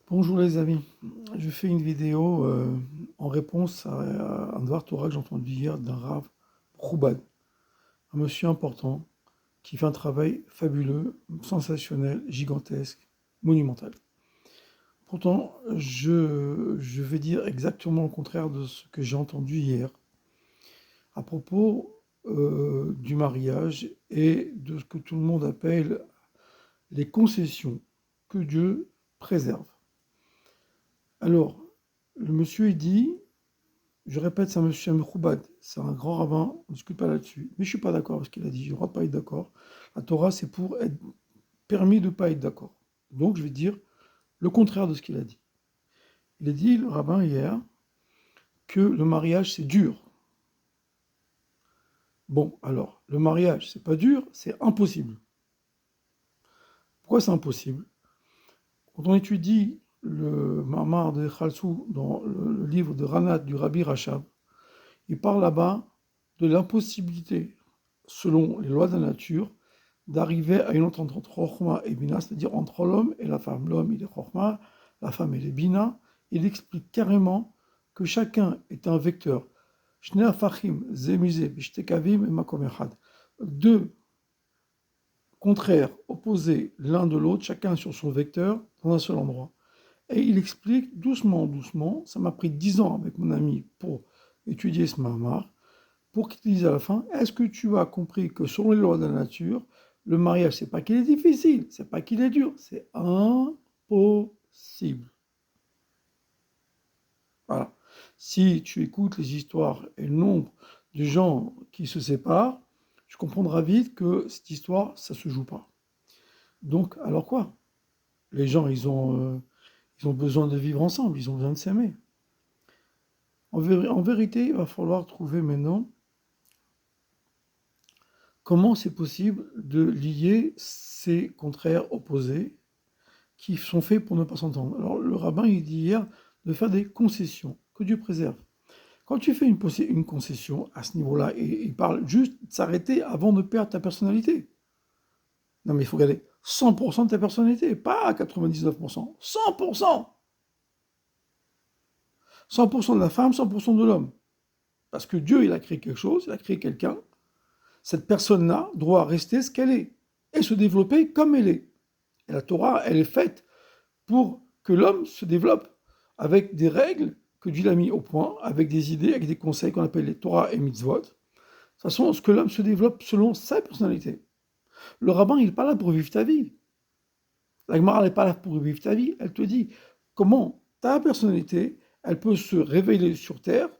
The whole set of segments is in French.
Bonjour les amis, je fais une vidéo en réponse à un Dvar Torah que j'ai entendu hier d'un Rav Choubad, un monsieur important qui fait un travail fabuleux, sensationnel, gigantesque, monumental. Pourtant, je vais dire exactement le contraire de ce que j'ai entendu hier à propos du mariage et de ce que tout le monde appelle les concessions que Dieu préserve. Alors, le monsieur il dit, je répète, c'est un monsieur Mekhoubad, c'est un grand rabbin, on ne discute pas là-dessus. Mais je ne suis pas d'accord avec ce qu'il a dit, j'ai le droit de pas être d'accord. La Torah, c'est pour être permis de ne pas être d'accord. Donc je vais dire le contraire de ce qu'il a dit. Il a dit, le rabbin, hier, que le mariage, c'est dur. Bon, alors, le mariage, c'est pas dur, c'est impossible. Pourquoi c'est impossible? Quand on étudie le Mamar de Khalsou dans le livre de Ranat du Rabbi Rachab, il parle là-bas de l'impossibilité, selon les lois de la nature, d'arriver à une entente entre Chokhmah et Bina, c'est-à-dire entre l'homme et la femme. L'homme, il est Chokhmah, la femme, elle est Bina. Il explique carrément que chacun est un vecteur. Shnei Afachim, Zemizé, Bishtekavim et Makom Echad. Deux contraires, opposés l'un de l'autre, chacun sur son vecteur, dans un seul endroit. Et il explique doucement, doucement, ça m'a pris 10 ans avec mon ami pour étudier ce Mahamar, pour qu'il dise à la fin, est-ce que tu as compris que selon les lois de la nature, le mariage, c'est pas qu'il est difficile, c'est pas qu'il est dur, c'est impossible. Voilà. Si tu écoutes les histoires et le nombre de gens qui se séparent, tu comprendras vite que cette histoire, ça se joue pas. Donc, alors quoi? Les gens, ils ont besoin de vivre ensemble, ils ont besoin de s'aimer. En vérité, il va falloir trouver maintenant comment c'est possible de lier ces contraires opposés qui sont faits pour ne pas s'entendre. Alors le rabbin, il dit hier de faire des concessions, que Dieu préserve. Quand tu fais une concession à ce niveau-là, et il parle juste de s'arrêter avant de perdre ta personnalité. Non mais il faut garder 100% de ta personnalité, pas 99%, 100%. 100% de la femme, 100% de l'homme. Parce que Dieu, il a créé quelque chose, il a créé quelqu'un. Cette personne-là doit rester ce qu'elle est et se développer comme elle est. Et la Torah, elle est faite pour que l'homme se développe avec des règles que Dieu a mis au point, avec des idées, avec des conseils qu'on appelle les Torah et Mitzvot. De toute façon, ce que l'homme se développe selon sa personnalité. Le rabbin, il n'est pas là pour vivre ta vie. La Gemara n'est pas là pour vivre ta vie. Elle te dit comment ta personnalité, elle peut se révéler sur terre.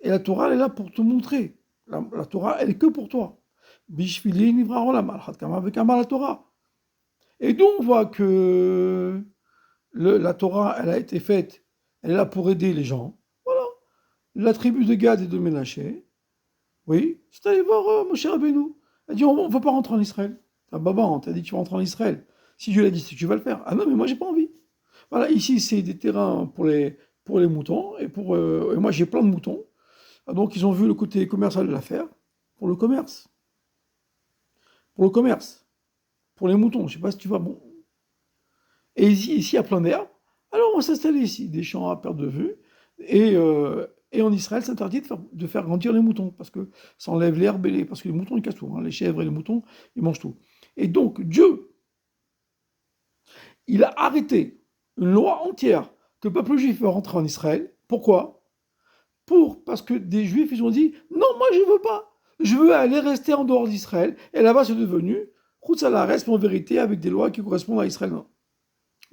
Et la Torah, elle est là pour te montrer. La Torah, elle est que pour toi. Bishvili nivra olam, al kama vekama la Torah. Et donc, on voit que la Torah, elle a été faite, elle est là pour aider les gens. Voilà. La tribu de Gad et de Ménaché, oui, c'est allé voir Moshe Rabbeinu. Elle dit, on ne veut pas rentrer en Israël. Ah, Baba, on t'a dit que tu vas rentrer en Israël. Si Dieu l'a dit, c'est que tu vas le faire. Ah non, mais moi, j'ai pas envie. Voilà, ici, c'est des terrains pour les moutons, et moi, j'ai plein de moutons. Ah, donc, ils ont vu le côté commercial de l'affaire, pour le commerce. Pour le commerce. Pour les moutons, je sais pas si tu vas, bon. Et ici, il y a plein d'herbe. Alors, on va s'installer ici, des champs à perte de vue. Et en Israël, c'est interdit de faire grandir les moutons, parce que ça enlève l'herbe, parce que les moutons, ils cassent tout. Hein. Les chèvres et les moutons, ils mangent tout. Et donc, Dieu, il a arrêté une loi entière que le peuple juif va rentrer en Israël. Pourquoi? Parce que des juifs, ils ont dit, non, moi, je ne veux pas. Je veux aller rester en dehors d'Israël. Et là-bas, c'est devenu Khoutsalah reste en vérité avec des lois qui correspondent à Israël.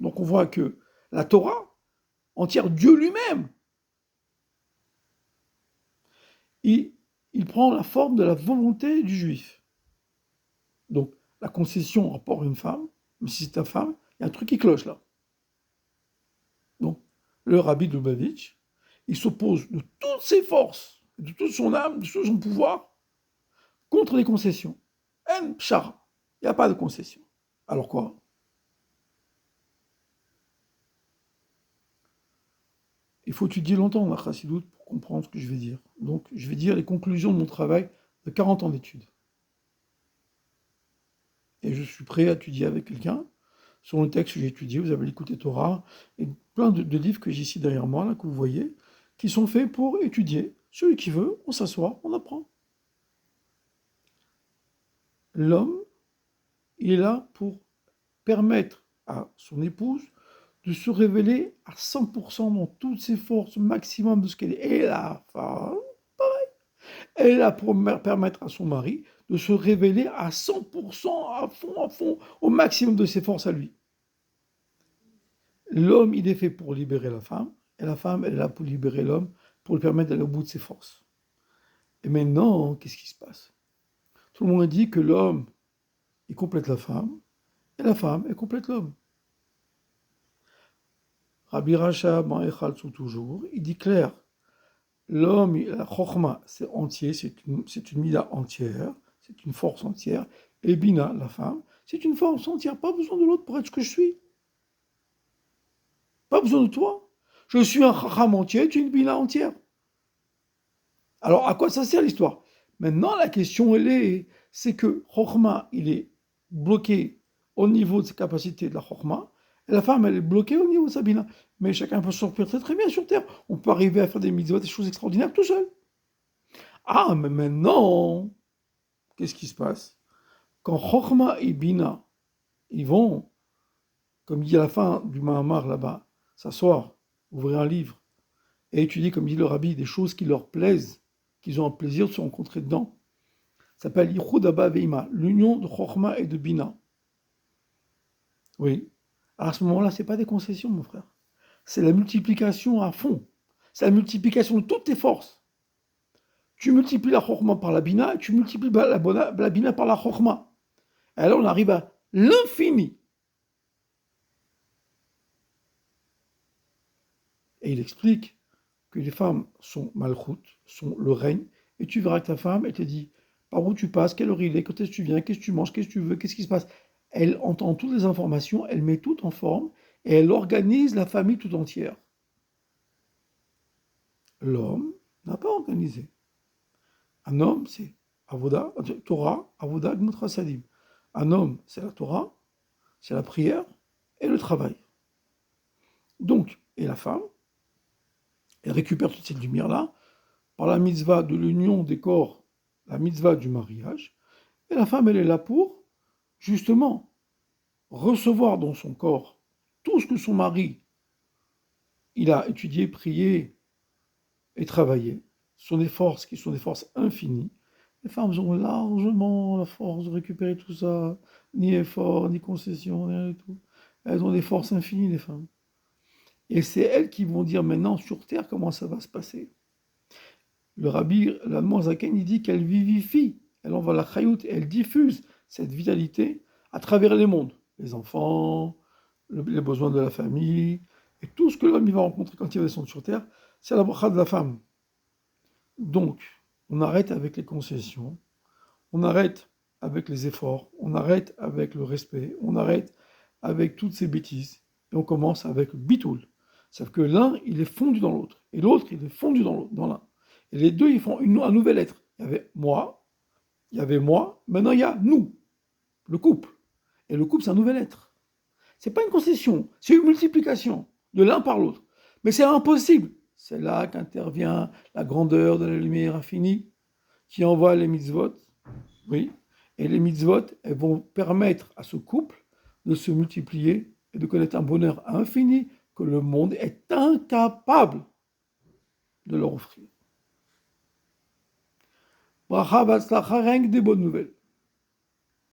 Donc, on voit que la Torah, entière, Dieu lui-même, il, il prend la forme de la volonté du juif. Donc, la concession en rapport à une femme, mais si c'est ta femme, il y a un truc qui cloche là. Donc, le rabbi de Lubavitch, il s'oppose de toutes ses forces, de toute son âme, de tout son pouvoir, contre les concessions. En pshara. Il n'y a pas de concession. Alors quoi? Il faut étudier longtemps la chassidoute pour comprendre ce que je vais dire. Donc, je vais dire les conclusions de mon travail de 40 ans d'études. Et je suis prêt à étudier avec quelqu'un Sur le texte que j'ai étudié, vous avez l'écouté Torah, et plein de livres que j'ai ici derrière moi, là, que vous voyez, qui sont faits pour étudier. Celui qui veut, on s'assoit, on apprend. L'homme, il est là pour permettre à son épouse de se révéler à 100% dans toutes ses forces, au maximum de ce qu'elle est. Et la femme, elle est là pour permettre à son mari de se révéler à 100%, à fond, au maximum de ses forces à lui. L'homme, il est fait pour libérer la femme, et la femme, elle est là pour libérer l'homme, pour lui permettre d'aller au bout de ses forces. Et maintenant, qu'est-ce qui se passe? Tout le monde dit que l'homme, il complète la femme, et la femme, elle complète l'homme. Rabbi Racha Ben Echal toujours, il dit clair, l'homme, la chorma, c'est entier, c'est une mida entière, c'est une force entière, et Bina, la femme, c'est une force entière, pas besoin de l'autre pour être ce que je suis. Pas besoin de toi. Je suis un chacham entier, tu es une Bina entière. Alors, à quoi ça sert l'histoire? Maintenant, la question, c'est que chorma, il est bloqué au niveau de ses capacités de la chorma, et la femme, elle est bloquée au niveau de sa Bina. Mais chacun peut sortir très très bien sur Terre. On peut arriver à faire des mitzvot, des choses extraordinaires tout seul. Ah, mais maintenant, qu'est-ce qui se passe? Quand Chokhmah et Bina, ils vont, comme dit à la fin du Mahamar là-bas, s'asseoir, ouvrir un livre, et étudier, comme dit le Rabbi, des choses qui leur plaisent, qu'ils ont un plaisir de se rencontrer dedans, ça s'appelle Yichud Abba Veima, l'union de Chokhmah et de Bina. Oui. Alors à ce moment-là, ce n'est pas des concessions, mon frère. C'est la multiplication à fond. C'est la multiplication de toutes tes forces. Tu multiplies la Chokhmah par la Bina, et tu multiplies la Bina par la Chokhmah. Et alors on arrive à l'infini. Et il explique que les femmes sont malchoutes, sont le règne, et tu verras que ta femme, elle te dit par où tu passes, quelle heure il est, quand est-ce que tu viens, qu'est-ce que tu manges, qu'est-ce que tu veux, qu'est-ce qui se passe. Elle entend toutes les informations, elle met tout en forme, et elle organise la famille tout entière. L'homme n'a pas organisé. Un homme, c'est Avoda, Torah, Avoda, Gmut Sadim. Un homme, c'est la Torah, c'est la prière et le travail. Donc, et la femme, elle récupère toute cette lumière-là par la mitzvah de l'union des corps, la mitzvah du mariage, et la femme, elle est là pour, justement, recevoir dans son corps tout ce que son mari, il a étudié, prié et travaillé, sont des forces qui sont des forces infinies. Les femmes ont largement la force de récupérer tout ça, ni effort, ni concession, rien du tout. Elles ont des forces infinies, les femmes. Et c'est elles qui vont dire maintenant sur Terre comment ça va se passer. Le rabbi, l'allemand Zaken, il dit qu'elle vivifie, elle envoie la chayout, elle diffuse cette vitalité à travers les mondes. Les enfants, les besoins de la famille, et tout ce que l'homme va rencontrer quand il va descendre sur Terre, c'est la bracha de la femme. Donc, on arrête avec les concessions, on arrête avec les efforts, on arrête avec le respect, on arrête avec toutes ces bêtises, et on commence avec bitoul. Sauf que l'un, il est fondu dans l'autre, et l'autre, il est fondu dans l'un. Et les deux, ils font un nouvel être. Il y avait moi, maintenant il y a nous, le couple. Et le couple, c'est un nouvel être. C'est pas une concession, c'est une multiplication de l'un par l'autre. Mais c'est impossible. C'est là qu'intervient la grandeur de la lumière infinie qui envoie les mitzvot. Oui. Et les mitzvot, elles vont permettre à ce couple de se multiplier et de connaître un bonheur infini que le monde est incapable de leur offrir. Bracha, Vatzlacha, rien que des bonnes nouvelles.